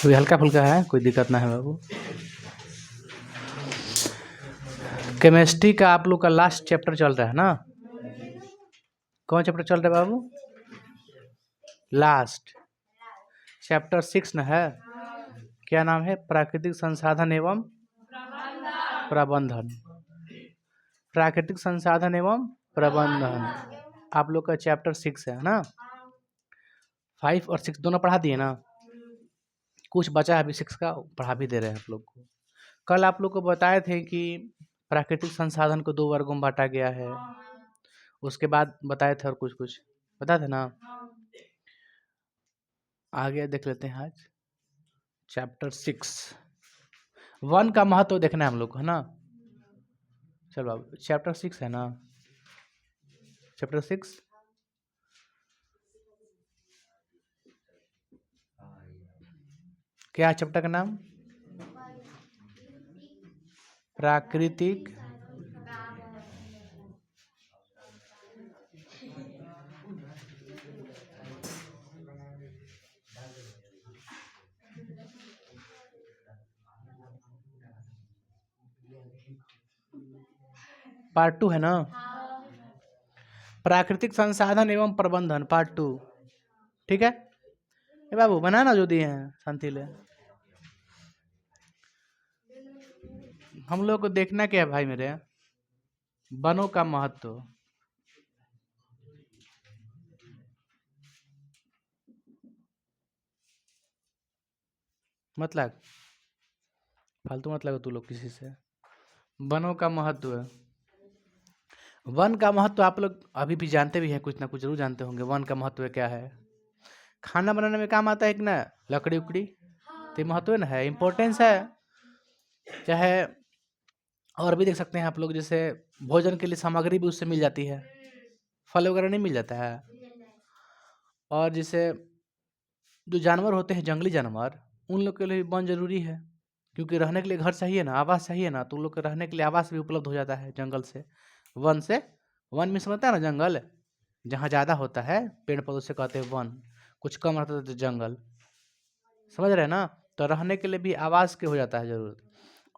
कोई हल्का फुल्का है, कोई दिक्कत ना है बाबू। केमिस्ट्री का आप लोग का लास्ट चैप्टर चल रहा है ना? कौन चैप्टर चल रहा है बाबू? लास्ट चैप्टर 6 न है। क्या नाम है? प्राकृतिक संसाधन एवं प्रबंधन। प्राकृतिक संसाधन एवं प्रबंधन आप लोग का चैप्टर 6 है ना? 5 और 6 दोनों पढ़ा दिए ना? कुछ बचा है अभी 6 का, पढ़ा भी दे रहे हैं आप लोग को। कल आप लोग को बताए थे कि प्राकृतिक संसाधन को 2 वर्गों में बांटा गया है। उसके बाद बताए थे और कुछ कुछ बताए थे ना? आगे देख लेते हैं आज चैप्टर 6। वन का महत्व देखना है हम लोग को, है ना? चलो अब चैप्टर 6 है ना? चैप्टर 6 क्या है चैप्टर का नाम? प्राकृतिक पार्ट 2 है ना? प्राकृतिक संसाधन एवं प्रबंधन पार्ट 2। ठीक है ए बाबू, बनाना जो दिए हैं शांति ले। हम लोग को देखना क्या है भाई मेरे? वनों का महत्व। मतलब फालतू मत लगा तू लोग किसी से। वनों का महत्व है। वन का महत्व आप लोग अभी भी जानते भी हैं, कुछ ना कुछ जरूर जानते होंगे। वन का महत्व क्या है? खाना बनाने में काम आता है कि ना? लकड़ी उकड़ी तो महत्व है ना, है इम्पोर्टेंस है। चाहे और भी देख सकते हैं आप लोग, जैसे भोजन के लिए सामग्री भी उससे मिल जाती है। फल वगैरह नहीं मिल जाता है। और जैसे जो जानवर होते हैं, जंगली जानवर, उन लोग के लिए भी वन जरूरी है, क्योंकि रहने के लिए घर चाहिए ना, आवास चाहिए ना, तो उन लोग के रहने के लिए आवास भी उपलब्ध हो जाता है जंगल से, वन से। वन में समझता है ना, जंगल जहाँ ज़्यादा होता है पेड़ पौधों से कहते हैं वन, कुछ कम रहता है तो जंगल। समझ रहे हैं ना? तो रहने के लिए भी आवास की हो जाता है ज़रूरत।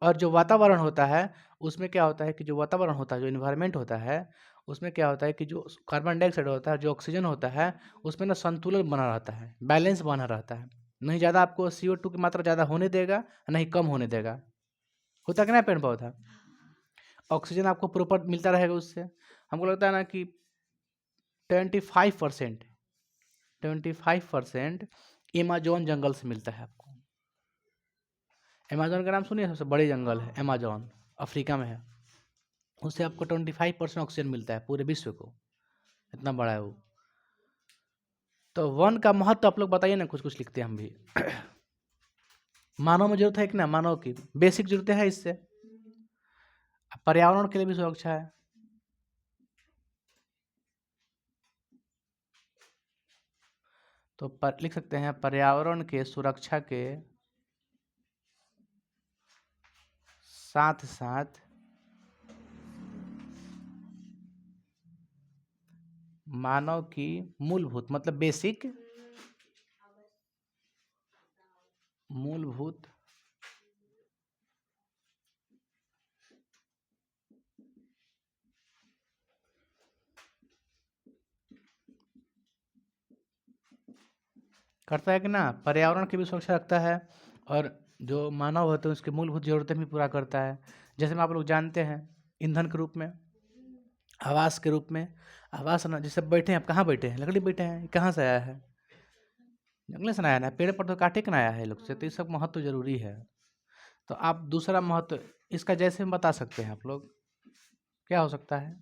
और जो वातावरण होता है उसमें क्या होता है कि जो वातावरण होता है, जो इन्वायरमेंट होता है, उसमें क्या होता है कि जो कार्बन डाइऑक्साइड होता है, जो ऑक्सीजन होता है, उसमें ना संतुलन बना रहता है, बैलेंस बना रहता है। नहीं ज़्यादा आपको CO2 की मात्रा ज़्यादा होने देगा, नहीं कम होने देगा। होता कि नहीं पेड़ पौधा? ऑक्सीजन आपको प्रॉपर मिलता रहेगा उससे। हमको लगता है ना कि 25% 25% अमेज़न जंगल से मिलता है आपको। अमेज़न का नाम सुनिए, सबसे बड़ी जंगल है अमेज़न, अफ्रीका में है। उससे आपको 25% ऑक्सीजन मिलता है पूरे विश्व को, इतना बड़ा है वो। तो वन का महत्व आप लोग बताइए ना, कुछ कुछ लिखते हैं हम भी। मानव में जरूरत है कि ना? मानव की बेसिक जरूरतें हैं इससे। पर्यावरण के लिए भी सुरक्षा है। तो लिख सकते हैं पर्यावरण के सुरक्षा के साथ साथ मानव की मूलभूत, मतलब बेसिक, मूलभूत करता है कि ना, पर्यावरण की भी सुरक्षा रखता है, और जो मानव होते हैं उसकी मूलभूत जरूरतें भी पूरा करता है। जैसे में आप लोग जानते हैं, ईंधन के रूप में, आवास के रूप में। आवास ना, जैसे बैठे हैं, आप कहाँ बैठे हैं? लकड़ी बैठे हैं, कहाँ से आया है? जंगल से ना आया ना, पेड़ पर तो काटे के ना आया है लोग से, तो ये सब महत्व जरूरी है। तो आप दूसरा महत्व इसका जैसे हम बता सकते हैं आप लोग, क्या हो सकता है?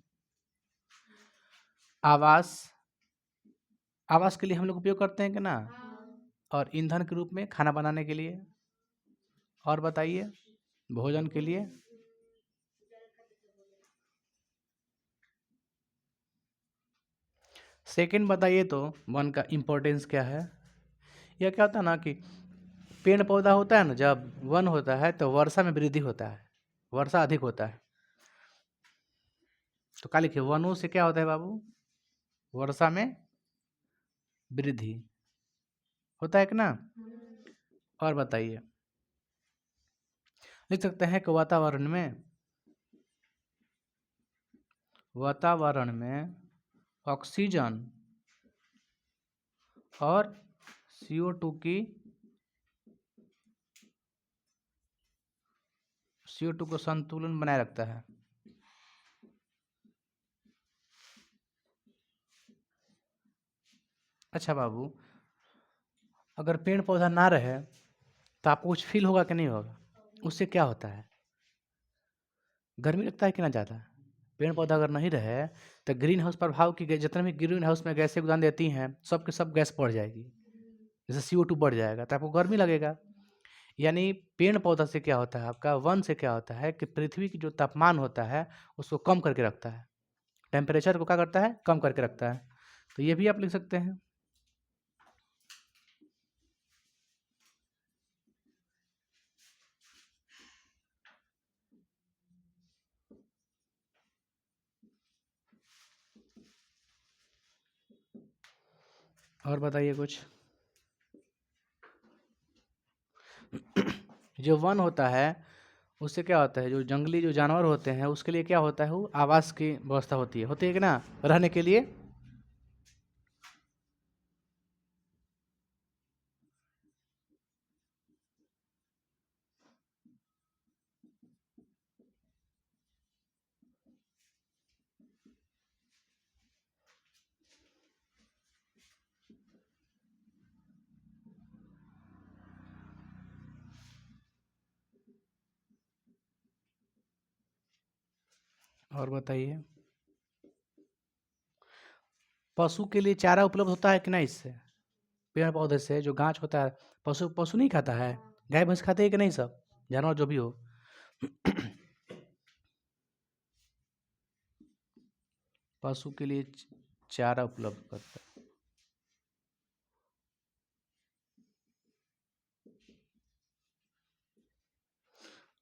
आवास, आवास के लिए हम लोग उपयोग करते हैं कि ना, और ईंधन के रूप में खाना बनाने के लिए। और बताइए, भोजन के लिए। सेकंड बताइए तो वन का इम्पोर्टेंस क्या है? यह क्या होता है ना कि पेड़ पौधा होता है ना, जब वन होता है तो वर्षा में वृद्धि होता है, वर्षा अधिक होता है। तो क्या लिखिए, वनों से क्या होता है बाबू? वर्षा में वृद्धि होता है कि ना? और बताइए, लिख सकते हैं कि वातावरण में ऑक्सीजन और CO2 को संतुलन बनाए रखता है। अच्छा बाबू, अगर पेड़ पौधा ना रहे तो आपको कुछ फील होगा कि नहीं होगा? उससे क्या होता है? गर्मी लगता है कि ना ज़्यादा? पेड़ पौधा अगर नहीं रहे तो ग्रीन हाउस प्रभाव की जितने भी ग्रीन हाउस में गैसें उड़ान देती हैं, सब के सब गैस बढ़ जाएगी। जैसे CO2 बढ़ जाएगा तो आपको गर्मी लगेगा। यानी पेड़ पौधा से क्या होता है, आपका वन से क्या होता है कि पृथ्वी की जो तापमान होता है उसको कम करके रखता है, टेम्परेचर को क्या करता है, कम करके रखता है। तो ये भी आप लिख सकते हैं। और बताइए कुछ। जो वन होता है उससे क्या होता है, जो जंगली जो जानवर होते हैं उसके लिए क्या होता है, वो आवास की व्यवस्था होती है कि ना, रहने के लिए। और बताइए, पशु के लिए चारा उपलब्ध होता है कि नहीं इससे, पेड़ पौधे से जो गाछ होता है? पशु पशु नहीं खाता है, गाय भैंस खाते हैं कि नहीं, सब जानवर जो भी हो। पशु के लिए चारा उपलब्ध करता है।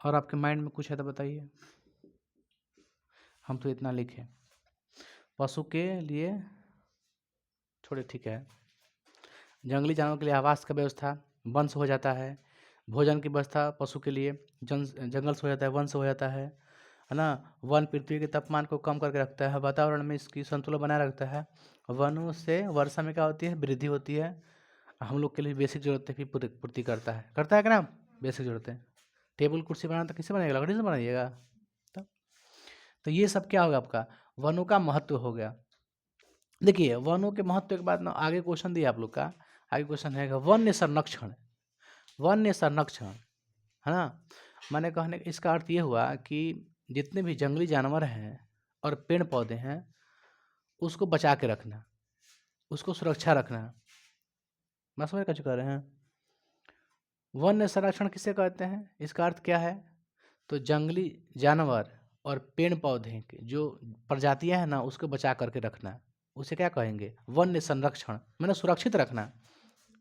और आपके माइंड में कुछ है तो बताइए, हम तो इतना लिखे। पशु के लिए थोड़े ठीक है, जंगली जानवर के लिए आवास का व्यवस्था वन से हो जाता है, भोजन की व्यवस्था पशु के लिए जंगल से हो जाता है, वन से हो जाता है ना। वन पृथ्वी के तापमान को कम करके रखता है, वातावरण में इसकी संतुलन बनाए रखता है। वनों से वर्षा में क्या होती है, वृद्धि होती है। हम लोग के लिए बेसिक जरूरतें भी पूर्ति करता है कि ना, बेसिक जरूरतें। टेबल कुर्सी बनाना तो किससे बनाइएगा, लकड़ी से बनाइएगा। तो ये सब क्या होगा, आपका वनों का महत्व हो गया। देखिए, वनों के महत्व के बाद ना आगे क्वेश्चन दिया आप लोग का, आगे क्वेश्चन है वन्य संरक्षण। वन्य संरक्षण है ना, मैंने कहने इसका अर्थ ये हुआ कि जितने भी जंगली जानवर हैं और पेड़ पौधे हैं उसको बचा के रखना, उसको सुरक्षा रखना। मैं समझ कर कह रहे हैं, वन्य संरक्षण किसे कहते हैं, इसका अर्थ क्या है? तो जंगली जानवर और पेड़ पौधे के जो प्रजातियां हैं ना उसको बचा करके रखना, उसे क्या कहेंगे, वन्य संरक्षण। मैंने सुरक्षित रखना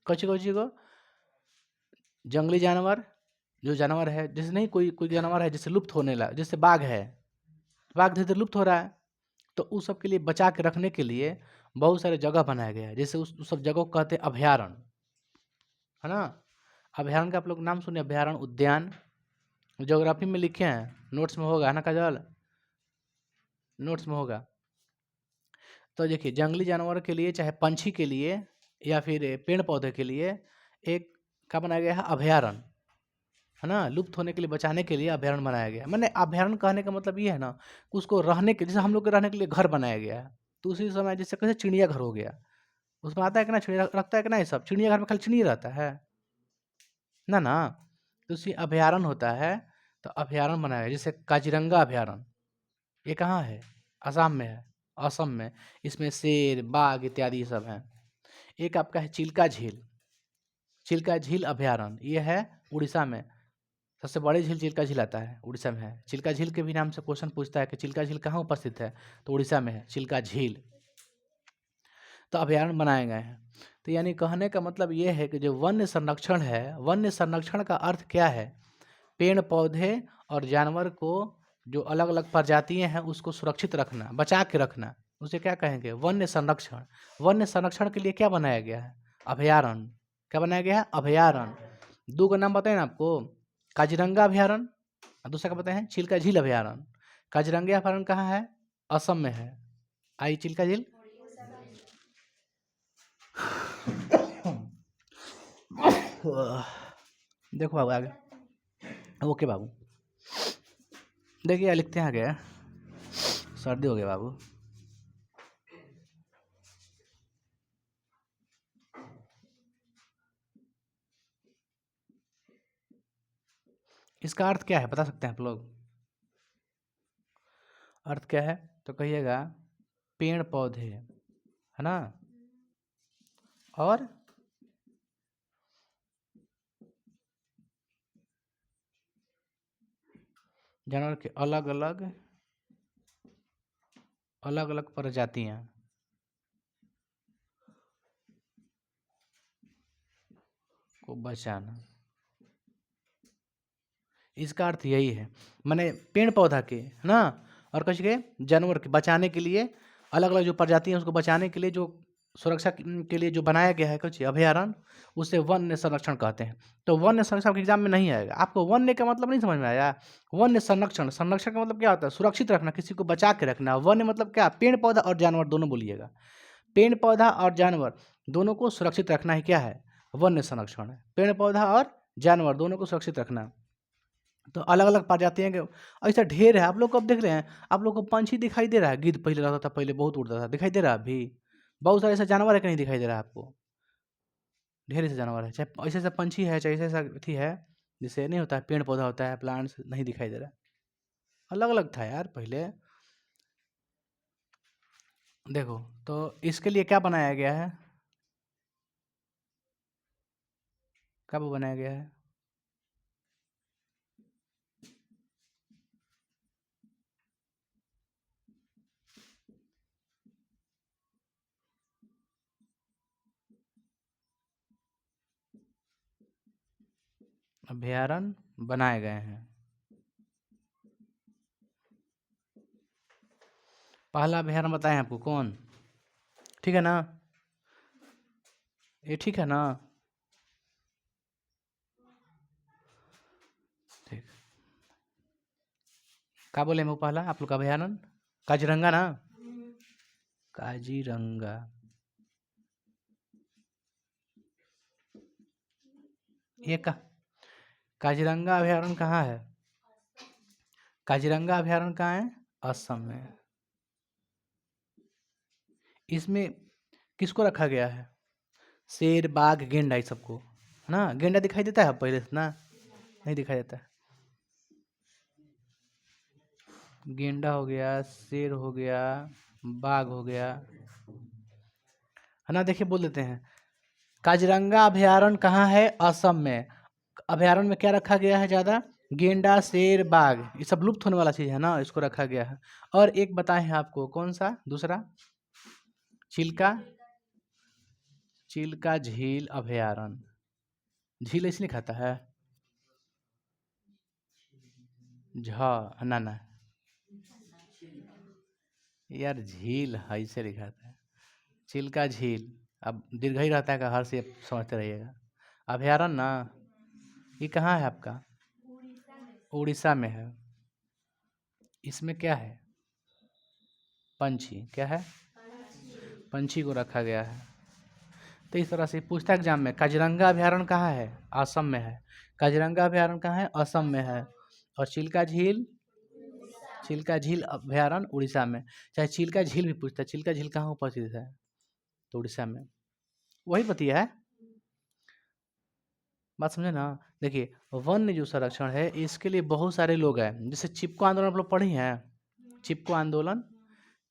कौची को, जंगली जानवर, जो जानवर है जैसे नहीं, कोई कोई जानवर है जैसे लुप्त होने लगा, जैसे बाघ है, बाघ धीरे धीरे लुप्त हो रहा है, तो उस सब के लिए बचा के रखने के लिए बहुत सारे जगह बनाया गया है। जैसे उस सब जगह को कहते हैं अभयारण्य, है ना। अभयारण्य का आप लोग नाम सुने, अभयारण्य, उद्यान, ज्योग्राफी में लिखे हैं, नोट्स में होगा, है ना काजल, नोट्स में होगा। तो देखिए, जंगली जानवर के लिए चाहे पंछी के लिए या फिर पेड़ पौधे के लिए एक क्या बनाया गया है, अभयारण्य, है ना। लुप्त होने के लिए बचाने के लिए अभयारण्य बनाया गया है। मैंने अभयारण्य कहने का मतलब ये है ना कि उसको रहने के, जैसे हम लोग के रहने के लिए घर बनाया गया है, तो उसी समय जैसे कैसे चिड़ियाघर हो गया, उसमें आता है कि ना, चिड़िया रखता है कि ना, ये सब चिड़ियाघर में खाली चिड़िया रहता है ना ना। तो उसी अभयारण्य होता है, तो अभयारण्य बनाया गया। जैसे काजीरंगा अभयारण्य, ये कहाँ है, असम में है, असम में। इसमें शेर, बाघ इत्यादि ये सब हैं। एक आपका है चिल्का झील, चिल्का झील अभयारण्य, ये है उड़ीसा में। सबसे बड़ी झील चिल्का झील आता है, उड़ीसा में है। चिल्का झील के भी नाम से क्वेश्चन पूछता है कि चिल्का झील कहाँ उपस्थित है, तो उड़ीसा में है चिल्का झील। तो अभयारण्य बनाए गए हैं। तो यानी कहने का मतलब ये है कि जो वन्य संरक्षण है, वन्य संरक्षण का अर्थ क्या है, पेड़ पौधे और जानवर को जो अलग अलग प्रजातियां हैं उसको सुरक्षित रखना, बचा के रखना, उसे क्या कहेंगे, वन्य संरक्षण। वन्य संरक्षण के लिए क्या बनाया गया है, अभयारण्य। क्या बनाया गया है, अभयारण्य। दो का नाम बताए ना आपको, काजीरंगा अभयारण्य और दूसरा का बताए हैं चिल्का झील अभयारण्य। काजीरंगा अभयारण्य कहाँ है? असम में है। आई चिल्का झील देखो बाबू आगे, ओके बाबू, देखिए लिखते हैं आगे, सर्दी हो गया बाबू। इसका अर्थ क्या है बता सकते हैं आप लोग? अर्थ क्या है तो कहिएगा पेड़ पौधे, है ना, और जानवर के अलग अलग अलग अलग प्रजातियां को बचाना, इसका अर्थ यही है। माने पेड़ पौधा के, है ना, और कुछ के जानवर के बचाने के लिए, अलग अलग जो प्रजातियां उसको बचाने के लिए जो सुरक्षा के लिए जो बनाया गया है कुछ अभयारण्य, उसे वन्य संरक्षण कहते हैं। तो वन्य संरक्षण आपके एग्जाम में नहीं आएगा। आपको वन्य का मतलब नहीं समझ में आया? वन्य संरक्षण, संरक्षण का मतलब क्या होता है? सुरक्षित रखना, किसी को बचा के रखना। वन्य मतलब क्या? पेड़ पौधा और जानवर दोनों बोलिएगा। पेड़ पौधा और जानवर दोनों को सुरक्षित रखना ही क्या है? वन्य संरक्षण है। पेड़ पौधा और जानवर दोनों को सुरक्षित रखना। तो अलग अलग प्रजातियां के ऐसा ढेर है। आप लोग कब देख रहे हैं? आप लोग को पंछी दिखाई दे रहा है? गिद्ध पहले रहता था, पहले बहुत उड़ता था, दिखाई दे रहा है अभी? बहुत सारे ऐसे जानवर है कि नहीं दिखाई दे रहा है आपको? ढेर ऐसे जानवर है, चाहे ऐसे ऐसा पंछी है, चाहे ऐसा ऐसा अथी है, जिससे नहीं होता है, पेड़ पौधा होता है, प्लांट्स नहीं दिखाई दे रहा। अलग अलग था यार पहले। देखो तो इसके लिए क्या बनाया गया है? कब बनाया गया है? अभयारण्य बनाए गए हैं। पहला अभयारण्य बताएं आपको कौन? ठीक है ना? ये ठीक है ना? ठीक, क्या बोले मैं पहला आप लोग का अभयारण्य? काजीरंगा ना? काजीरंगा, ये का काजीरंगा अभयारण्य कहाँ है? काजीरंगा अभयारण्य कहाँ है? असम में। इसमें किसको रखा गया है? शेर, बाघ, गेंडा, इस सबको, है ना? गेंडा दिखाई देता है पहले से ना? नहीं दिखाई देता है। गेंडा हो गया, शेर हो गया, बाघ हो गया, है ना? देखिए बोल देते हैं, काजीरंगा अभयारण्य कहाँ है? असम में। अभयारण्य में क्या रखा गया है ज़्यादा? गेंडा, शेर, बाघ, ये सब लुप्त होने वाला चीज़ है ना, इसको रखा गया है। और एक बताए हैं आपको, कौन सा दूसरा? चिल्का, चिल्का झील अभयारण्य। झील इसलिए खाता है, झ ना ना यार, झील है इसे लिखा था, चिल्का झील। अब दीर्घ ही रहता है का, हर से समझते रहिएगा। अभयारण्य ना, ये कहाँ है आपका? उड़ीसा में है। इसमें क्या है? पंछी, क्या है? पंछी को रखा गया है। तो इस तरह से पूछता है एग्जाम में, काजीरंगा अभयारण्य कहाँ है? असम में है। काजीरंगा अभयारण्य कहाँ है? असम में है। और चिल्का झील, चिल्का झील अभयारण्य उड़ीसा में। चाहे चिल्का झील भी पूछता है, चिल्का झील कहाँ उपस्थित है? तो उड़ीसा में। वही बतिया है, बात समझे ना? देखिए वन्य जो संरक्षण है इसके लिए बहुत सारे लोग हैं। जैसे चिपको आंदोलन आप लोग पढ़े हैं? चिपको आंदोलन,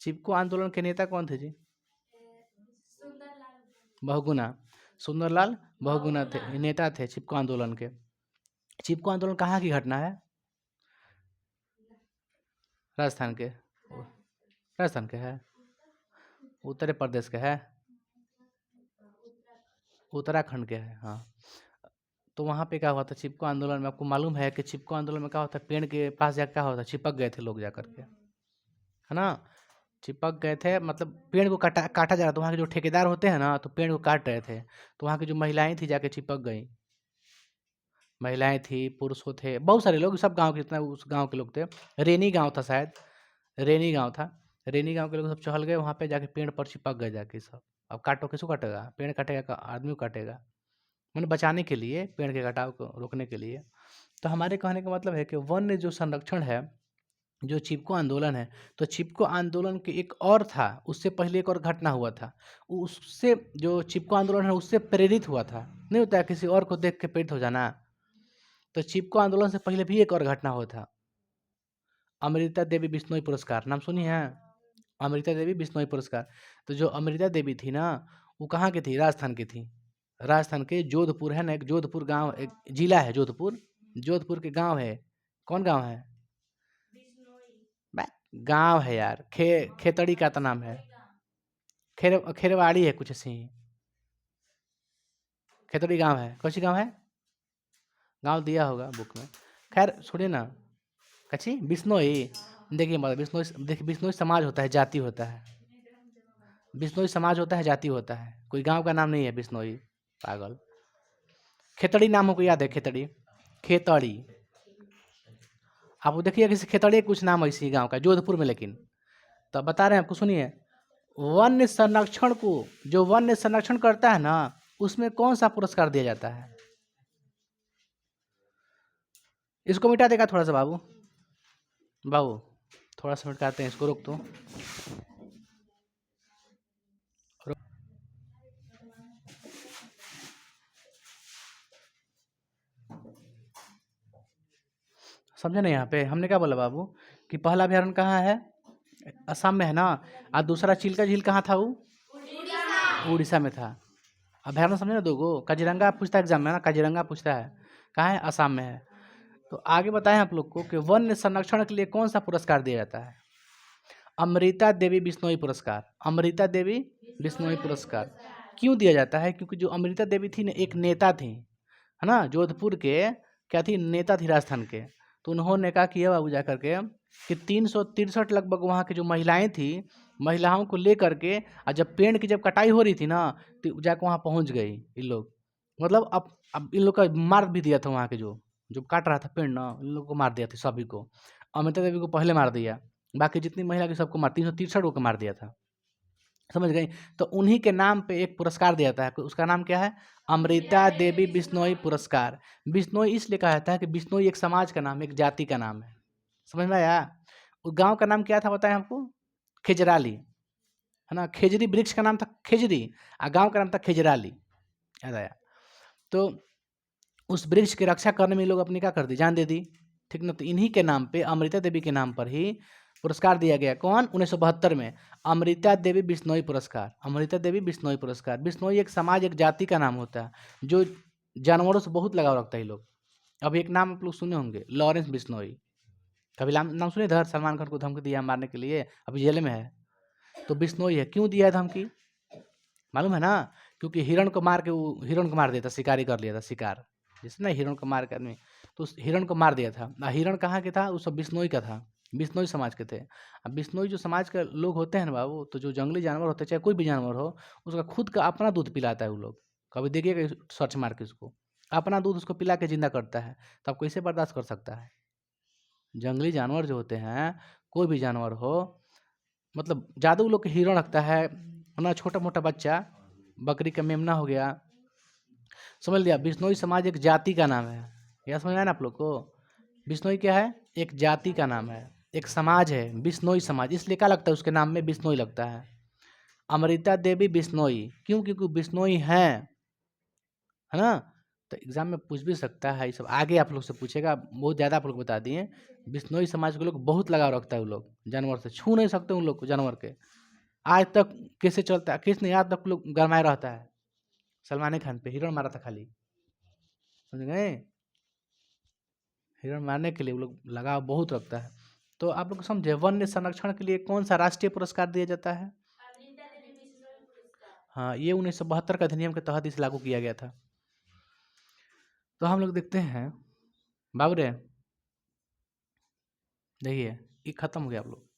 चिपको आंदोलन के नेता कौन थे जी? बहुगुणा, सुंदरलाल बहुगुणा थे, ये नेता थे चिपको आंदोलन के। चिपको आंदोलन कहाँ की घटना है? राजस्थान के, राजस्थान के है, उत्तर प्रदेश के है, उत्तराखंड के है, हाँ। तो वहाँ पे क्या हुआ था चिपको आंदोलन में? आपको मालूम है कि चिपको आंदोलन में क्या होता है? पेड़ के पास जाकर क्या होता है? चिपक गए थे लोग जाकर के, है ना? चिपक गए थे, मतलब पेड़ को काटा काटा जा रहा था। वहाँ के जो ठेकेदार होते हैं ना, तो पेड़ को काट रहे थे, तो वहाँ की जो महिलाएं थी जाके चिपक गई। महिलाएं थी, पुरुषों थे, बहुत सारे लोग, सब गांव के, जितना उस गांव के लोग थे। रेनी गांव था शायद, रेनी गांव था। रेनी गांव के लोग सब चहल गए वहाँ पे, जाके पेड़ पर चिपक गए जाके सब। अब काटो, किसको काटेगा? पेड़ काटेगा का आदमी को काटेगा, मैंने बचाने के लिए, पेड़ के कटाव को रोकने के लिए। तो हमारे कहने का मतलब है कि वन्य जो संरक्षण है, जो चिपको आंदोलन है, तो चिपको आंदोलन के एक और था, उससे पहले एक और घटना हुआ था। उससे जो चिपको आंदोलन है उससे प्रेरित हुआ था, नहीं होता है किसी और को देख के प्रेरित हो जाना। तो चिपको आंदोलन से पहले भी एक और घटना हुआ था, अमृता देवी बिश्नोई पुरस्कार, नाम सुनी है? अमृता देवी बिश्नोई पुरस्कार। तो जो अमृता देवी थी ना, वो कहाँ की थी? राजस्थान की थी। राजस्थान के जोधपुर है ना, एक जोधपुर गांव, एक जिला है जोधपुर, जोधपुर के गांव है। कौन गांव है? गांव है यार, खेतड़ी का तो नाम है, खेरवाड़ी है कुछ ऐसे ही, खेतड़ी गांव है। कौन सी गांव है? गांव दिया होगा बुक में। खैर छोड़िए ना, कच्ची बिश्नोई। देखिए मतलब बिश्नोई, देखिए बिश्नोई समाज होता है, जाति होता है। बिश्नोई समाज होता है, जाति होता है, कोई गांव का नाम नहीं है बिश्नोई, पागल। खेतड़ी नाम हमको याद है, खेतड़ी, खेतड़ी। आप वो देखिए किसी खेतड़ी कुछ नाम है इसी गांव का, जोधपुर में। लेकिन तो अब बता रहे हैं आपको, सुनिए। वन्य संरक्षण को, जो वन्य संरक्षण करता है ना, उसमें कौन सा पुरस्कार दिया जाता है? इसको मिटा देगा थोड़ा सा बाबू, बाबू थोड़ा सा मिटाते हैं इसको, रोक तो। समझे नहीं? यहाँ पे हमने क्या बोला बाबू, कि पहला अभ्यारण्य कहाँ है? असम में है ना, और दूसरा चिल्का झील कहाँ था? वो उड़ीसा में था। अभ्यारण्य समझे ना, दो गो। काजीरंगा पूछता है एग्जाम में ना, काजीरंगा पूछता है, कहाँ है? असम में है। तो आगे बताएं आप लोग को कि वन्य संरक्षण के लिए कौन सा पुरस्कार दिया जाता है? अमृता देवी बिश्नोई पुरस्कार। अमृता देवी बिश्नोई पुरस्कार क्यों दिया जाता है? क्योंकि जो अमृता देवी थी ना, एक नेता थी, है ना, जोधपुर के, क्या थी? नेता थी राजस्थान के। तो उन्होंने कहा कि ये बाबू जा करके कि 363 लगभग वहाँ की जो महिलाएं थी, महिलाओं को ले करके, और जब पेड़ की जब कटाई हो रही थी ना, तो जाकर वहाँ पहुँच गई इन लोग। मतलब अब इन लोग का मार भी दिया था वहाँ के, जो जो काट रहा था पेड़ ना, इन लोग को मार दिया था सभी को। अमृता देवी को पहले मार दिया, बाकी जितनी महिला की सबको मार, 363 को मार दिया था, समझ गई? तो उन्हीं के नाम पे एक पुरस्कार दिया जाता है, उसका नाम क्या है? अमृता देवी बिश्नोई पुरस्कार। बिश्नोई इसलिए कहा जाता है कि बिश्नोई एक समाज का नाम है, एक जाति का नाम है। समझ में आया? उस गांव का नाम क्या था बताएं हमको? खेजराली, है ना। खेजरी वृक्ष का नाम था खेजरी, और गांव का नाम था खेजराली, याद आया? तो उस वृक्ष की रक्षा करने में लोग अपनी क्या कर दी? जान दे दी, ठीक ना। तो इन्हीं के नाम पे, अमृता देवी के नाम पर ही पुरस्कार दिया गया। कौन? 1972 में अमृता देवी बिश्नोई पुरस्कार। अमृता देवी बिश्नोई पुरस्कार। बिश्नोई एक समाज, एक जाति का नाम होता है, जो जानवरों से बहुत लगाव रखता है लोग। अब एक नाम आप लोग सुने होंगे, लॉरेंस बिश्नोई। कभी नाम सुने? इधर सलमान खान को धमकी दिया मारने के लिए, अभी जेल में है। तो बिश्नोई है। क्यों दिया है धमकी? मालूम है ना? क्योंकि हिरण को मार के, वो हिरण को मार दिया था, शिकारी कर लिया था, शिकार जैसे ना, हिरण को मार के आदमी, तो उस हिरण को मार दिया था। हिरण कहाँ के था? वो सब बिश्नोई का था, बिश्नोई समाज के थे। अब बिश्नोई जो समाज के लोग होते हैं ना बाबू, तो जो जंगली जानवर होते हैं, चाहे कोई भी जानवर हो, उसका खुद का अपना दूध पिलाता है वो लोग। कभी देखिएगा सर्च मार के उसको, अपना दूध उसको पिला के जिंदा करता है। तो आप कैसे बर्दाश्त कर सकता है? जंगली जानवर जो होते हैं, कोई भी जानवर हो, मतलब ज़्यादा वो लोग के हिरण रखता है ना, छोटा मोटा बच्चा, बकरी का मेमना हो गया, समझ लिया? बिश्नोई समाज एक जाति का नाम है, यह समझ में आया ना आप लोग को? बिश्नोई क्या है? एक जाति का नाम है, एक समाज है, बिश्नोई समाज। इसलिए क्या लगता है उसके नाम में? बिश्नोई लगता है। अमृता देवी बिश्नोई क्यों? क्योंकि बिश्नोई है ना। तो एग्जाम में पूछ भी सकता है, ये सब आगे आप लोग से पूछेगा, बहुत ज़्यादा आप लोग बता दिए। बिश्नोई समाज के लोग बहुत लगाव रखता है, वो लोग जानवर से छू नहीं सकते उन लोग को, जानवर के। आज तक कैसे चलता है, किसने आज तक लोग गरमाया रहता है? सलमान खान पे हिरण मारा था खाली, समझ गए? हिरण मारने के लिए वो लोग लगाव बहुत रखता है। तो आप लोग समझे, वन्य संरक्षण के लिए कौन सा राष्ट्रीय पुरस्कार दिया जाता है? हाँ, ये 1972 का अधिनियम के तहत इसे लागू किया गया था। तो हम लोग देखते हैं बाबू रे, देखिए ये खत्म हो गया आप लोग।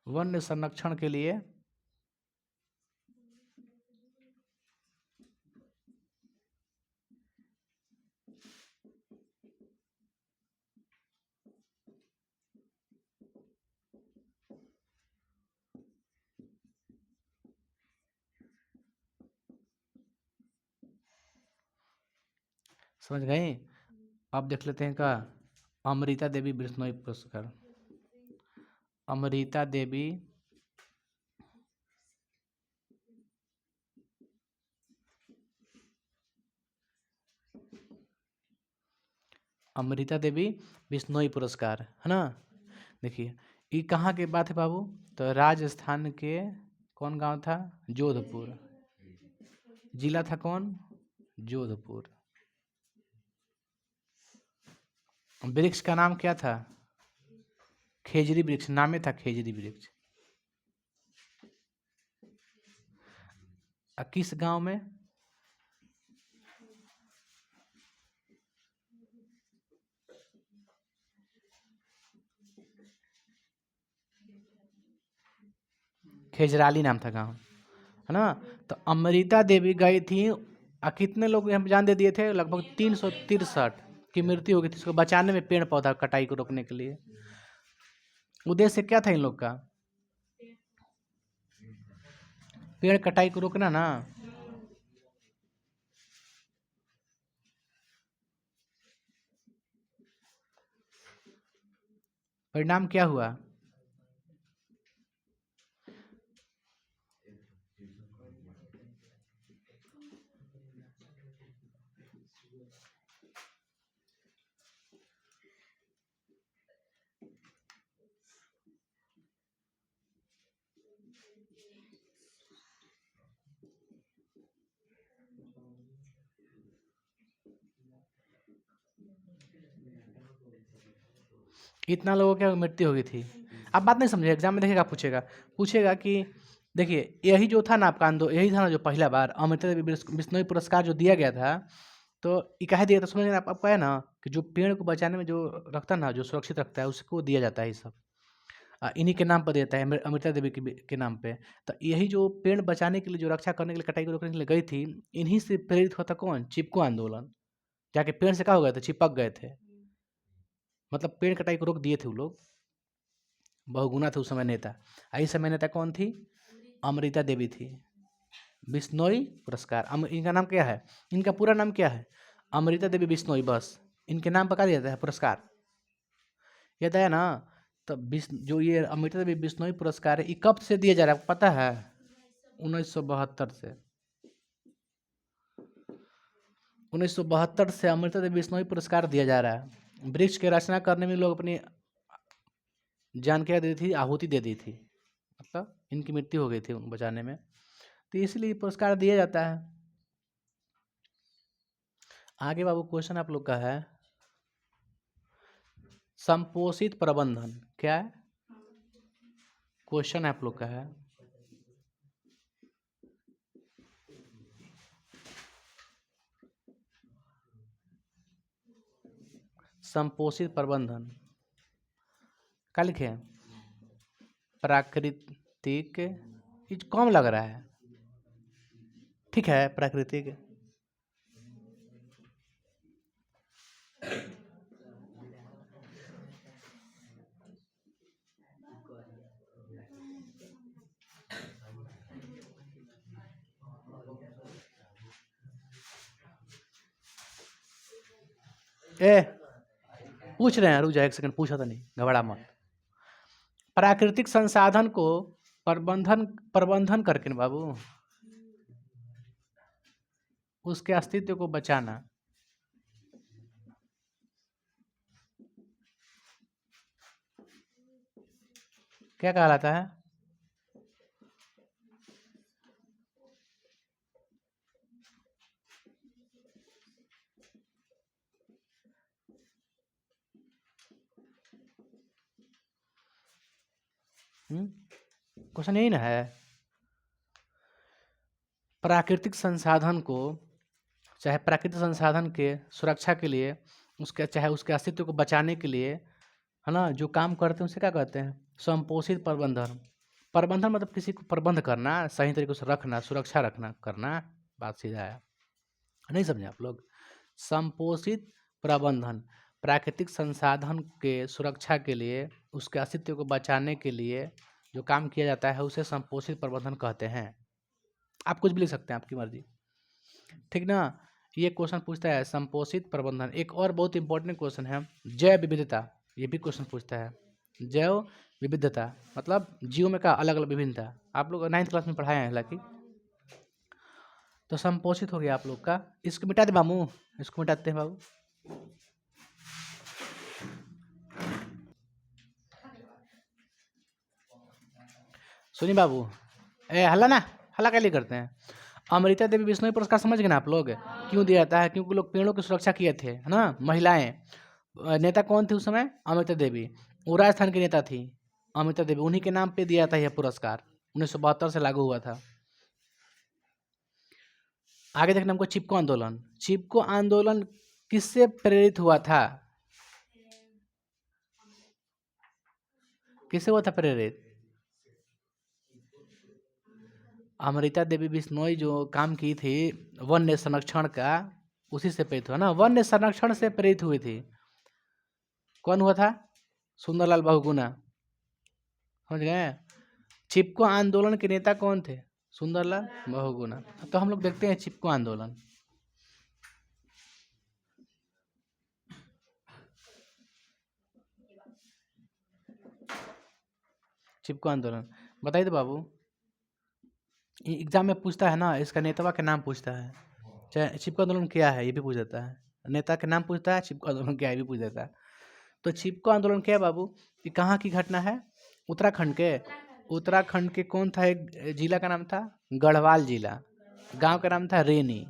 वन्य संरक्षण के लिए समझ गए। अब देख लेते हैं का अमृता देवी बिश्नोई पुरस्कार। अमृता देवी अमृता देवी बिश्नोई पुरस्कार है ना। देखिए ये कहाँ के बात है बाबू, तो राजस्थान के कौन गांव था, जोधपुर। जिला था कौन, जोधपुर। वृक्ष का नाम क्या था, खेजरी वृक्ष, नामे था खेजरी वृक्ष। किस गांव में, खेजराली नाम था गांव, है ना। तो अमृता देवी गई थी, कितने लोग हम जान दे दिए थे, लगभग 363 की मृत्यु हो गई थी इसको बचाने में, पेड़ पौधा कटाई को रोकने के लिए। उद्देश्य क्या था इन लोग का, पेड़ कटाई को रोकना ना। परिणाम क्या हुआ, इतना लोगों की मृत्यु हो गई थी। आप बात नहीं समझे, एग्जाम में देखेगा, पूछेगा पूछेगा कि देखिए यही जो था ना आपका आंदोलन, यही था ना जो पहला बार अमृता देवी बिश्नोई पुरस्कार जो दिया गया था, तो ये कहे दिया था, समझ आपको है ना, कि जो पेड़ को बचाने में जो रखता है ना, जो सुरक्षित रखता है, उसको दिया जाता है ये सब। इन्हीं के नाम पर देता है, अमृता देवी के नाम पे। तो यही जो पेड़ बचाने के लिए, जो रक्षा करने के लिए, कटाई को रोकने के लिए गई थी, इन्हीं से प्रेरित होता कौन, चिपको आंदोलन। जाके पेड़ से क्या हो गए थे, चिपक गए थे, मतलब पेड़ कटाई को रोक दिए थे वो लोग। बहुगुना थे उस समय नेता। इस समय नेता कौन थी, अमृता देवी थी। बिश्नोई पुरस्कार, इनका नाम क्या है, इनका पूरा नाम क्या है, अमृता देवी बिश्नोई, बस इनके नाम पर क्या दिया जाता है पुरस्कार, याद आया ना। तो जो ये अमृता देवी बिश्नोई पुरस्कार है, ये कब से दिया जा रहा है आपको पता है, 1972 से। 1972 से अमृता देवी बिश्नोई पुरस्कार दिया जा रहा है। वृक्ष की रचना करने में लोग अपनी जान क्या दे दी थी, आहुति दे दी थी, मतलब इनकी मृत्यु हो गई थी उनको बचाने में, तो इसलिए पुरस्कार दिया जाता है। आगे बाबू क्वेश्चन आप लोग का है, संपोषित प्रबंधन क्या है, क्वेश्चन आप लोग का है। संपोषित प्रबंधन क्या लिखे, प्राकृतिक, ये कम लग रहा है, ठीक है प्राकृतिक। ए पूछ रहे हैं, रुक जा एक सेकंड, पूछा था नहीं, घबरा मत। प्राकृतिक संसाधन को प्रबंधन प्रबंधन करके ना बाबू, उसके अस्तित्व को बचाना। क्या कहलाता है, क्वेश्चन यही ना है। प्राकृतिक संसाधन को, चाहे प्राकृतिक संसाधन के सुरक्षा के लिए, उसके चाहे उसके अस्तित्व को बचाने के लिए, है ना, जो काम करते हैं उसे क्या कहते हैं, संपोषित प्रबंधन। प्रबंधन मतलब किसी को प्रबंध करना, सही तरीके से रखना, सुरक्षा रखना, करना, बात सीधा है। नहीं समझे आप लोग? संपोषित प्रबंधन प्राकृतिक संसाधन के सुरक्षा के लिए, उसके अस्तित्व को बचाने के लिए जो काम किया जाता है उसे संपोषित प्रबंधन कहते हैं। आप कुछ भी लिख सकते हैं, आपकी मर्जी, ठीक ना। ये क्वेश्चन पूछता है संपोषित प्रबंधन। एक और बहुत इंपॉर्टेंट क्वेश्चन है जैव विविधता, ये भी क्वेश्चन पूछता है। जैव विविधता मतलब जीवों में का अलग अलग विभिन्नता, आप लोग 9th क्लास में पढ़ाए हैं हालांकि। तो संपोषित हो गया आप लोग का। इसको मिटा दे मामू, इसको मिटाते हैं बाबू। सुनिए बाबू, हल्ला ना, हल्ला क्या लिए करते हैं। अमृता देवी बिश्नोई पुरस्कार समझ गए ना आप लोग, क्यों दिया जाता है? क्योंकि लोग पेड़ों की सुरक्षा किए थे, है ना, महिलाएं। नेता कौन थे उस समय? अमृता देवी। वो राजस्थान की नेता थी अमृता देवी, उन्हीं के नाम पे दिया था यह पुरस्कार, 1972 से लागू हुआ था। आगे देखना हमको चिपको आंदोलन। चिपको आंदोलन किससे प्रेरित हुआ था? किससे हुआ था प्रेरित? अमृता देवी बिश्नोई जो काम की थी वन्य संरक्षण का, उसी से प्रेरित हुआ ना, वन्य संरक्षण से प्रेरित हुई थी। कौन हुआ था? सुंदरलाल बहुगुणा, समझ गए। चिपको आंदोलन के नेता कौन थे? सुंदरलाल बहुगुणा। तो हम लोग देखते हैं चिपको आंदोलन। चिपको आंदोलन बताइए तो बाबू, एग्जाम में पूछता है ना, इसका नेता का नाम पूछता है, चाहे चिपको आंदोलन क्या है ये भी पूछ देता है, नेता के नाम पूछता है, चिपको आंदोलन क्या है ये भी पूछ देता है। तो चिपको आंदोलन क्या है बाबू? ये कहाँ की घटना है? उत्तराखंड के। उत्तराखंड के कौन था? एक जिला का नाम था गढ़वाल जिला, गांव का नाम था रेनी।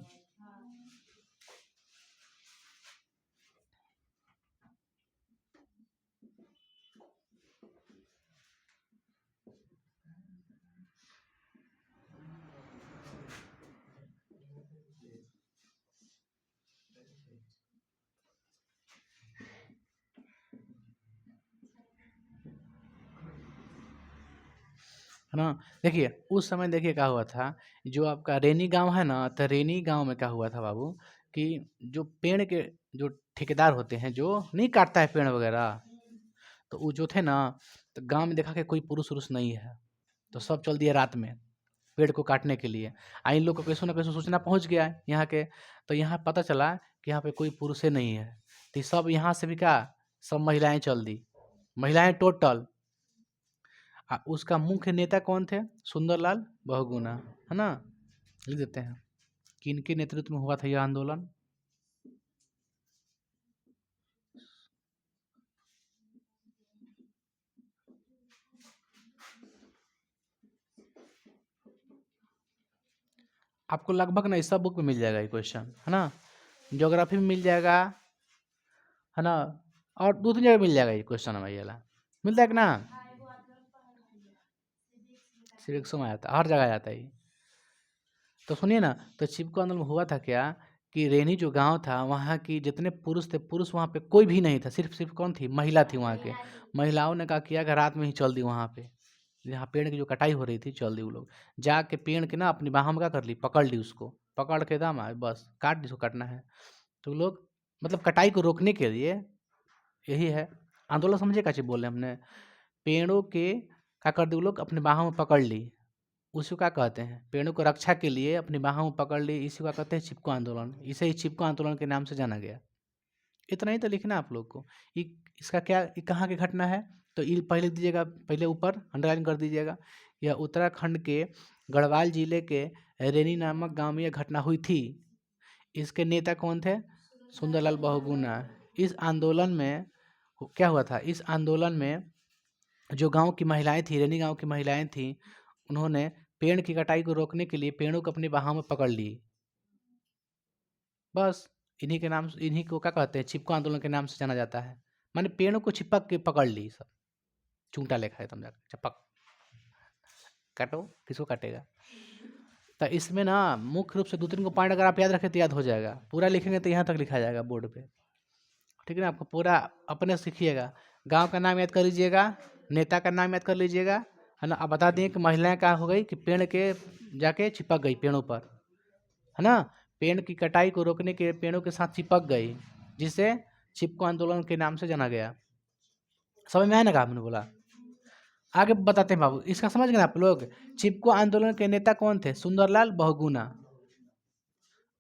है ना। देखिए उस समय देखिए क्या हुआ था, जो आपका रेनी गांव है ना, तो रेनी गांव में क्या हुआ था बाबू कि जो पेड़ के जो ठेकेदार होते हैं, जो नहीं काटता है पेड़ वगैरह, तो वो जो थे ना, तो गांव में देखा कि कोई पुरुष उरुष नहीं है, तो सब चल दिया रात में पेड़ को काटने के लिए। इन लोग को कैसो ना कैसो सूचना पहुंच गया है यहाँ के, तो यहाँ पता चला कि यहाँ पे कोई पुरुष नहीं है, तो सब यहाँ से भी क्या, सब महिलाएं चल दी, महिलाएं टोटल। उसका मुख्य नेता कौन थे? सुंदरलाल बहुगुणा, है ना। लिख देते हैं किनके नेतृत्व में हुआ था यह आंदोलन। आपको लगभग ना इस सब बुक में मिल जाएगा ये क्वेश्चन, है ना। ज्योग्राफी में मिल जाएगा, है ना, और 2-3 जगह मिल जाएगा ये क्वेश्चन हमारे वाला, मिलता है कि ना। सिविक्सो में आता है, हर जगह आता है ये। तो सुनिए ना, तो चिपको आंदोलन में हुआ था क्या कि रेनी जो गांव था वहाँ की जितने पुरुष थे, पुरुष वहाँ पे कोई भी नहीं था, सिर्फ सिर्फ कौन थी? महिला थी वहाँ के। महिलाओं ने क्या किया कि रात में ही चल दी वहाँ पे, जहाँ पेड़ की जो कटाई हो रही थी, चल दी वो लोग जाके पेड़ के ना अपनी बाहों में क्या कर ली, पकड़ ली उसको, पकड़ के दम बस काट, जिसको काटना है। तो लोग मतलब कटाई को रोकने के लिए, यही है आंदोलन, समझे क्या चीज बोल रहे हैं हमने। पेड़ों के क्या कर दी वो लोग, अपने बाहों में पकड़ ली, उसी को क्या कहते हैं, पेड़ों को रक्षा के लिए अपनी बाहों में पकड़ ली, इसी को कहते हैं चिपको आंदोलन। इसे ही चिपको आंदोलन के नाम से जाना गया। इतना ही तो लिखना आप लोग को। इसका क्या, ये कहाँ की घटना है? तो ये पहले दीजिएगा, पहले ऊपर अंडरलाइन कर दीजिएगा। यह उत्तराखंड के गढ़वाल जिले के रेनी नामक गांव में यह घटना हुई थी। इसके नेता कौन थे? सुंदरलाल बहुगुणा। इस आंदोलन में क्या हुआ था? इस आंदोलन में जो गांव की महिलाएं थी, रेनी गांव की महिलाएं थी, उन्होंने पेड़ की कटाई को रोकने के लिए पेड़ों को अपनी बाहों में पकड़ ली। बस इन्हीं के नाम, इन्हीं को क्या कहते हैं, चिपको आंदोलन के नाम से जाना जाता है। माने पेड़ों को चिपक के पकड़ ली, सब चूंटा लेखा है, तुम जाकर चपक काटो, किसको काटेगा। तो इसमें ना मुख्य रूप से 2-3 को पॉइंट अगर आप याद रखें तो याद हो जाएगा, पूरा लिखेंगे तो यहाँ तक लिखा जाएगा बोर्ड पे, ठीक है ना। आपको पूरा अपने सीखिएगा। गांव का नाम याद कर लीजिएगा, नेता का नाम याद कर लीजिएगा, है ना। अब बता दें कि महिलाएं क्या हो गई कि पेड़ के जाके चिपक गई पेड़ों पर, है ना। पेड़ की कटाई को रोकने के पेड़ों के साथ चिपक गई, जिसे चिपको आंदोलन के नाम से जाना गया। समझ में आया ना कहा मैंने बोला। आगे बताते हैं बाबू, इसका समझ गए आप लोग। चिपको आंदोलन के नेता कौन थे? सुंदरलाल बहुगुणा।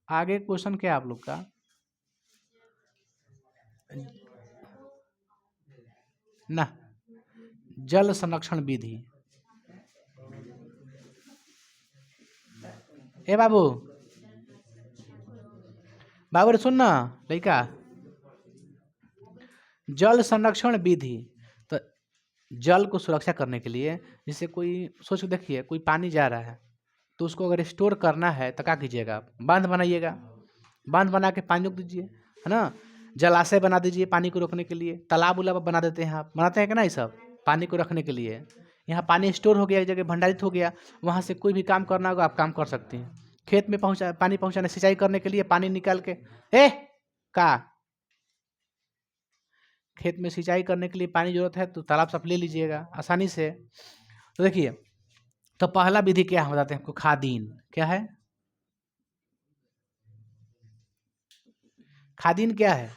आगे क्वेश्चन क्या है आप लोग का? ना, जल संरक्षण विधि। ए बाबू, बाबू रे सुन ना लड़का, जल संरक्षण विधि। तो जल को सुरक्षा करने के लिए, जैसे कोई सोच के देखिए, कोई पानी जा रहा है तो उसको अगर स्टोर करना है तो क्या कीजिएगा आप? बांध बनाइएगा, बांध बना के पानी रोक दीजिए, है ना। जलाशय बना दीजिए पानी को रोकने के लिए, तालाब उलाब बना देते हैं आप, बनाते हैं कि ना ये सब पानी को रखने के लिए। यहाँ पानी स्टोर हो गया, एक जगह भंडारित हो गया, वहाँ से कोई भी काम करना होगा आप काम कर सकते हैं। खेत में पहुँचा पानी पहुँचाने, सिंचाई करने के लिए पानी निकाल के, ए का खेत में सिंचाई करने के लिए पानी जरूरत है तो तालाब से आप ले लीजिएगा आसानी से। तो देखिए, तो पहला विधि क्या है बताते हैं आपको, खादीन। क्या है खादीन? क्या है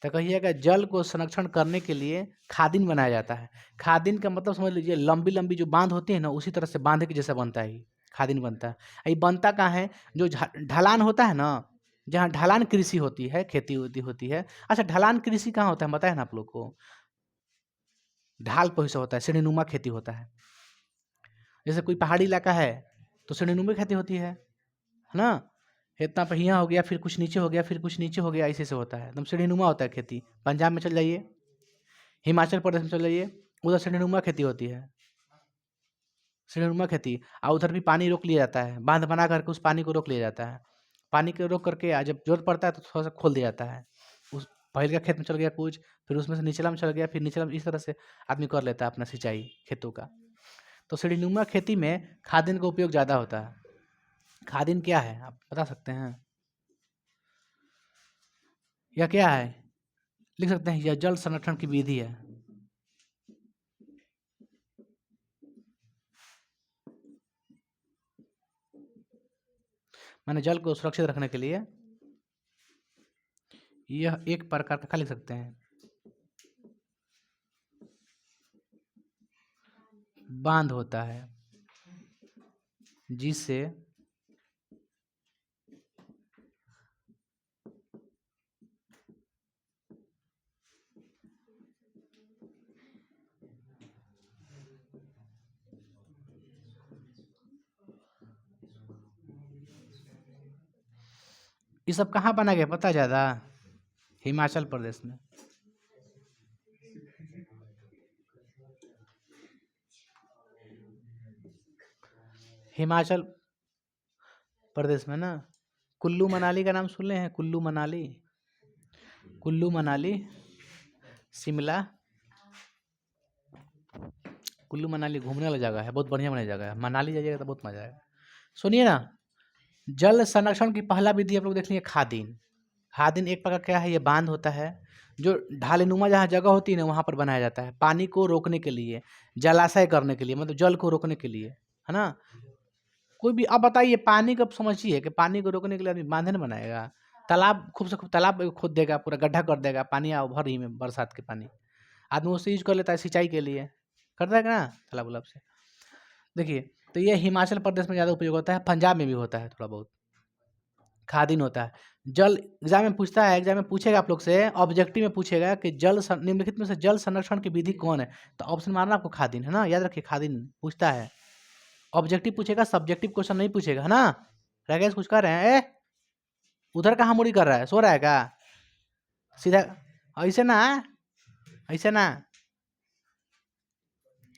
तो कहिएगा, जल को संरक्षण करने के लिए खादीन बनाया जाता है। खादीन का मतलब समझ लीजिए, लंबी लंबी जो बांध होती है ना, उसी तरह से बांधे के जैसा बनता है खादीन बनता है। ये बनता कहाँ है? जो ढलान होता है ना, जहाँ ढलान कृषि होती है, खेती होती है। अच्छा, ढलान कृषि कहाँ होता है बताए ना आप लोग को? ढाल पर से होता है, श्रेणीनुमा खेती होता है। जैसे कोई पहाड़ी इलाका है तो श्रेणीनुमा खेती होती है ना। इतना पहिया हो गया, फिर कुछ नीचे हो गया, फिर कुछ नीचे हो गया, ऐसे से होता है, एकदम श्रेणीनुमा होता है खेती। पंजाब में चल जाइए, हिमाचल प्रदेश में चल जाइए, उधर श्रेणीनुमा खेती होती है, श्रेणीनुमा खेती। और उधर भी पानी रोक लिया जाता है, बांध बना करके उस पानी को रोक लिया जाता है। पानी को रोक करके जब जरूरत पड़ता है तो थोड़ा सा खोल दिया जाता है। उस पहले का खेत में चल गया कुछ, फिर उसमें से निचला में चल गया, फिर निचला में, इस तरह से आदमी कर लेता है अपना सिंचाई खेतों का। तो श्रेणीनुमा खेती में खादीन का उपयोग ज़्यादा होता है। खादीन क्या है आप बता सकते हैं? या क्या है? लिख सकते हैं, यह जल संरक्षण की विधि है। माने जल को सुरक्षित रखने के लिए यह एक प्रकार का, लिख सकते हैं, बांध होता है, जिससे ये सब कहाँ बना गया पता है ज़्यादा? हिमाचल प्रदेश में। हिमाचल प्रदेश में ना, कुल्लू मनाली का नाम सुन हैं? कुल्लू मनाली, कुल्लू मनाली, शिमला। कुल्लू मनाली घूमने वाला जगह है, बहुत बढ़िया बढ़िया जगह है। मनाली जाइएगा तो बहुत मजा आएगा। सुनिए ना, जल संरक्षण की पहला विधि आप लोग देख लीजिए, खादीन। खादीन एक प्रकार क्या है? ये बांध होता है, जो ढालेनुमा जहाँ जगह होती है ना, वहाँ पर बनाया जाता है पानी को रोकने के लिए, जलाशय करने के लिए, मतलब जल को रोकने के लिए, है ना। कोई भी, अब बताइए, पानी को समझिए कि पानी को रोकने के लिए आदमी बांधे न बनाएगा, तालाब खूब से खूब तालाब खोद देगा, पूरा गड्ढा कर देगा, पानी आओ भर ही में, बरसात के पानी आदमी उससे यूज कर लेता है सिंचाई के लिए, करता है कि ना तालाब उलाब से। देखिए, तो ये हिमाचल प्रदेश में ज़्यादा उपयोग होता है, पंजाब में भी होता है थोड़ा बहुत। खादीन होता है। जल, एग्जाम में पूछता है, एग्जाम में पूछेगा आप लोग से, ऑब्जेक्टिव में पूछेगा कि निम्नलिखित में से जल संरक्षण की विधि कौन है, तो ऑप्शन मारना आपको खादीन, है ना, याद रखिए खादीन पूछता है। ऑब्जेक्टिव पूछेगा, सब्जेक्टिव क्वेश्चन नहीं पूछेगा, है ना। राकेश कुछ कर रहे हैं? उधर कहाँ मुड़ी कर रहा है, सो रहा है क्या? सीधा ऐसे ना, ऐसे ना।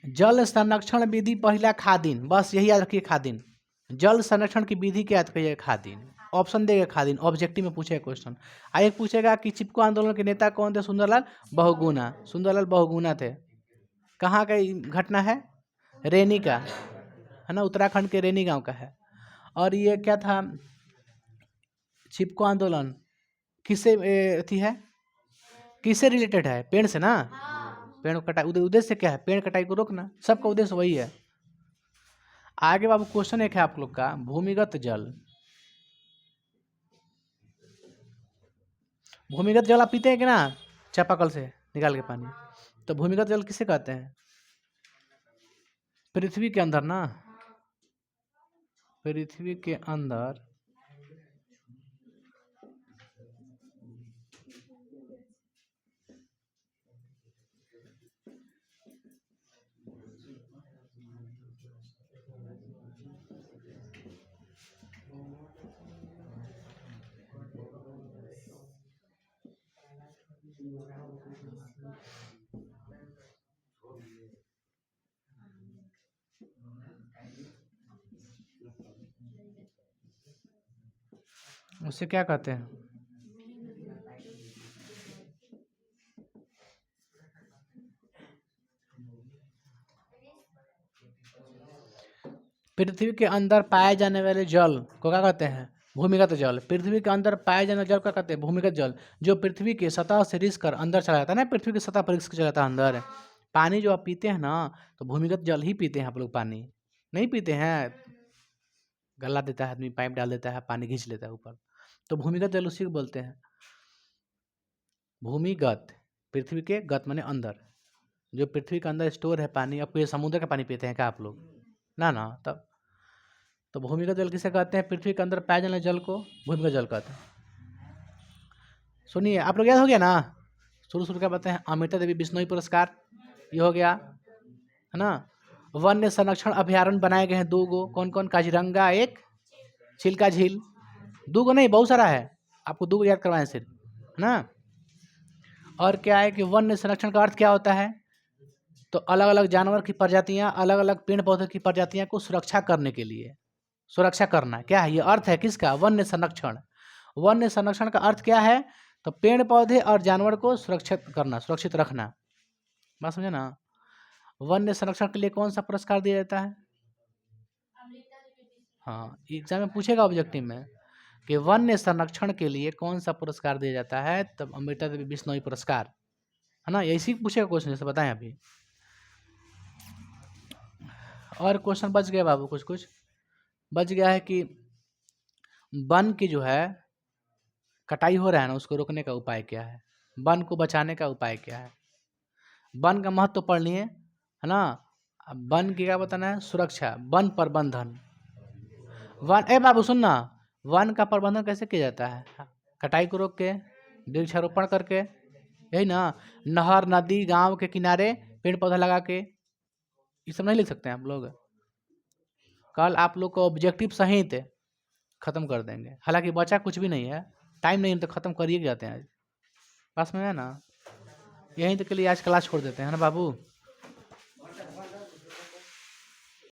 जल संरक्षण विधि पहला खादीन, बस यही याद रखिए, खादीन। जल संरक्षण की विधि क्या याद करिए? खादीन। ऑप्शन देगा खादीन, ऑब्जेक्टिव में पूछेगा क्वेश्चन। आगे पूछेगा कि चिपको आंदोलन के नेता कौन थे? सुंदरलाल बहुगुणा। सुंदरलाल बहुगुणा थे। कहाँ का घटना है? रेनी का, है ना, उत्तराखंड के रेनी गांव का है। और ये क्या था? चिपको आंदोलन किससे थी है, किससे रिलेटेड है? पेड़ से ना, पेड़ को कटाई, उद्देश्य क्या है? पेड़ कटाई को रोकना, सबका उद्देश्य वही है। आगे बाबू क्वेश्चन एक है आप लोग का, भूमिगत जल। भूमिगत जल आप पीते हैं कि ना, चापाकल से निकाल के पानी, तो भूमिगत जल किसे कहते हैं? पृथ्वी के अंदर ना, पृथ्वी के अंदर उसे क्या कहते हैं? पृथ्वी के अंदर पाए जाने वाले जल को क्या कहते हैं? भूमिगत जल। पृथ्वी के अंदर पाए जाने वाले जल को क्या कहते हैं? भूमिगत जल। जो पृथ्वी के सतह से रिस कर अंदर चला जाता है ना, पृथ्वी की सतह पर रिस कर चला जाता है अंदर। पानी जो आप पीते हैं ना, तो भूमिगत जल ही पीते हैं आप लोग, पानी नहीं पीते हैं। गला देता है आदमी, पाइप डाल देता है, पानी खींच लेता है ऊपर, तो भूमिगत जल उसी को बोलते हैं। भूमिगत, पृथ्वी के गत माने अंदर, जो पृथ्वी के अंदर स्टोर है पानी। अब ये समुद्र का पानी पीते हैं क्या आप लोग? ना ना, तब तो भूमिगत जल किसे कहते हैं? पृथ्वी के अंदर पाए जाने जल को भूमिगत जल कहते हैं। सुनिए, आप लोग याद हो गया ना, शुरू क्या बताते हैं? अमृता देवी बिश्नोई पुरस्कार, ये हो गया है ना। वन्य संरक्षण अभ्यारण्य बनाए गए हैं 2 गो, कौन कौन? काजीरंगा, एक चिल्का झील। 2 गो नहीं, बहुत सारा है, आपको 2 गो याद करवाएं सिर्फ, है ना। और क्या है कि वन्य संरक्षण का अर्थ क्या होता है? तो अलग अलग जानवर की प्रजातियां, अलग अलग पेड़ पौधे की प्रजातियां को सुरक्षा करने के लिए, सुरक्षा करना क्या है? ये अर्थ है किसका? वन्य संरक्षण। वन्य संरक्षण का अर्थ क्या है? तो पेड़ पौधे और जानवर को सुरक्षित करना, सुरक्षित रखना। बात समझे ना। वन्य संरक्षण के लिए कौन सा पुरस्कार दिया जाता है? हाँ, एग्जाम में पूछेगा ऑब्जेक्टिव में कि वन्य संरक्षण के लिए कौन सा पुरस्कार दिया जाता है, तब अमृता देवी बिश्नोई पुरस्कार, है ना। ऐसी पूछेगा क्वेश्चन, जैसे बताएं अभी। और क्वेश्चन बच गया बाबू, कुछ कुछ बच गया है कि वन की जो है कटाई हो रहा है ना, उसको रोकने का उपाय क्या है? वन को बचाने का उपाय क्या है? वन का महत्व पढ़ लिए, है ना। अब वन की क्या बताना है? सुरक्षा, वन प्रबंधन। वन, ए बाबू सुनना, वन का प्रबंधन कैसे किया जाता है? कटाई को रोक के, वृक्षारोपण करके, यही ना। नहर, नदी, गांव के किनारे पेड़ पौधा लगा के, ये सब नहीं लिख सकते हैं आप लोग? कल आप लोग को ऑब्जेक्टिव सहित खत्म कर देंगे, हालांकि बचा कुछ भी नहीं है, टाइम नहीं तो खत्म करिए जाते हैं आज। पास में है ना, यहीं तक के लिए आज क्लास छोड़ देते हैं ना बाबू।